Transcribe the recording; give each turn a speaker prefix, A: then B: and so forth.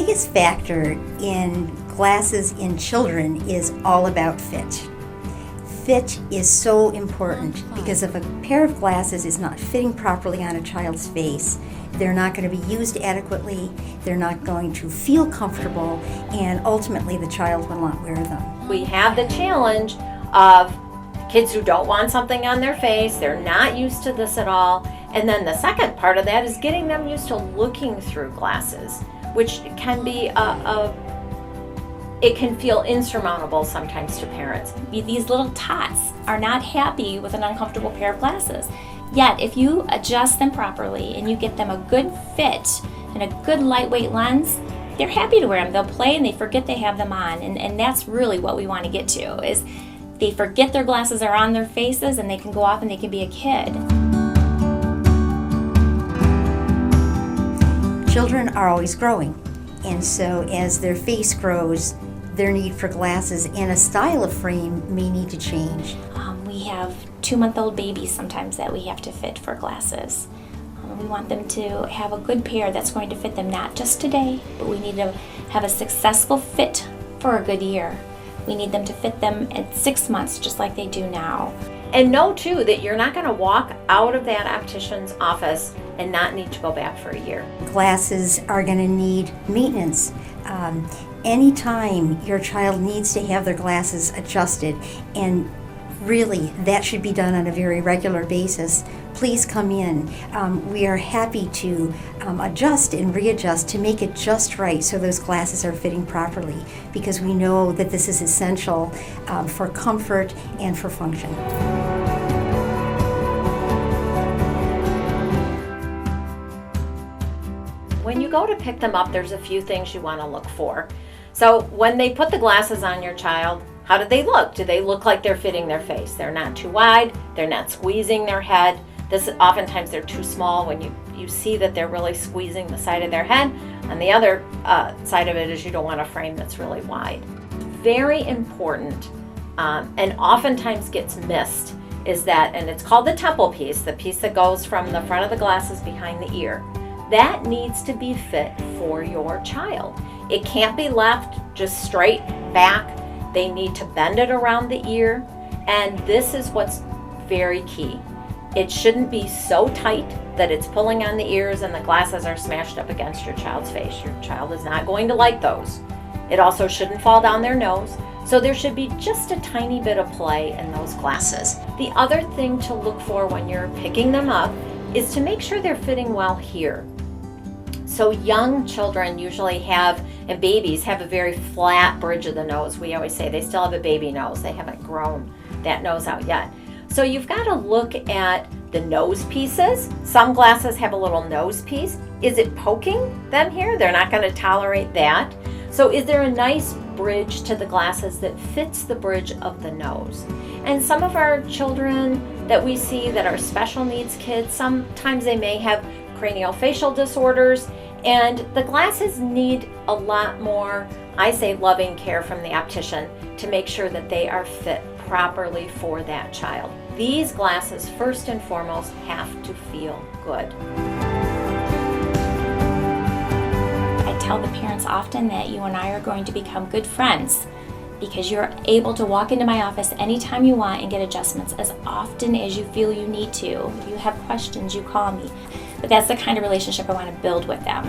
A: biggest factor in glasses in children is all about fit. Fit is so important because if a pair of glasses is not fitting properly on a child's face, they're not going to be used adequately, they're not going to feel comfortable, and ultimately the child will not wear them.
B: We have the challenge of kids who don't want something on their face, they're not used to this at all, and then the second part of that is getting them used to looking through glasses, which can be it can feel insurmountable sometimes to parents.
C: These little tots are not happy with an uncomfortable pair of glasses. Yet, if you adjust them properly and you get them a good fit and a good lightweight lens, they're happy to wear them. They'll play and they forget they have them on. And that's really what we want to get to, is they forget their glasses are on their faces and they can go off and they can be a kid.
A: Children are always growing, and so as their face grows, their need for glasses and a style of frame may need to change.
C: We have 2-month-old babies sometimes that we have to fit for glasses. We want them to have a good pair that's going to fit them not just today, but we need to have a successful fit for a good year. We need them to fit them at 6 months just like they do now.
B: And know too that you're not going to walk out of that optician's office and not need to go back for a year.
A: Glasses are going to need maintenance. Anytime your child needs to have their glasses adjusted, and really that should be done on a very regular basis, please come in. We are happy to adjust and readjust to make it just right so those glasses are fitting properly, because we know that this is essential for comfort and for function.
B: When you go to pick them up, there's a few things you want to look for. So when they put the glasses on your child, how do they look? Do they look like they're fitting their face? They're not too wide, they're not squeezing their head. Oftentimes they're too small when you see that they're really squeezing the side of their head. On the other side of it is you don't want a frame that's really wide. Very important, and oftentimes gets missed, is that, and it's called the temple piece, the piece that goes from the front of the glasses behind the ear. That needs to be fit for your child. It can't be left just straight back. They need to bend it around the ear, and this is what's very key. It shouldn't be so tight that it's pulling on the ears and the glasses are smashed up against your child's face. Your child is not going to like those. It also shouldn't fall down their nose, so there should be just a tiny bit of play in those glasses. The other thing to look for when you're picking them up is to make sure they're fitting well here. So young children usually have, and babies have, a very flat bridge of the nose. We always say they still have a baby nose. They haven't grown that nose out yet. So you've got to look at the nose pieces. Some glasses have a little nose piece. Is it poking them here? They're not going to tolerate that. So is there a nice bridge to the glasses that fits the bridge of the nose? And some of our children that we see that are special needs kids, sometimes they may have craniofacial disorders, and the glasses need a lot more, I say, loving care from the optician to make sure that they are fit properly for that child. These glasses, first and foremost, have to feel good.
C: I tell the parents often that you and I are going to become good friends because you're able to walk into my office anytime you want and get adjustments as often as you feel you need to. If you have questions, you call me. But that's the kind of relationship I want to build with them.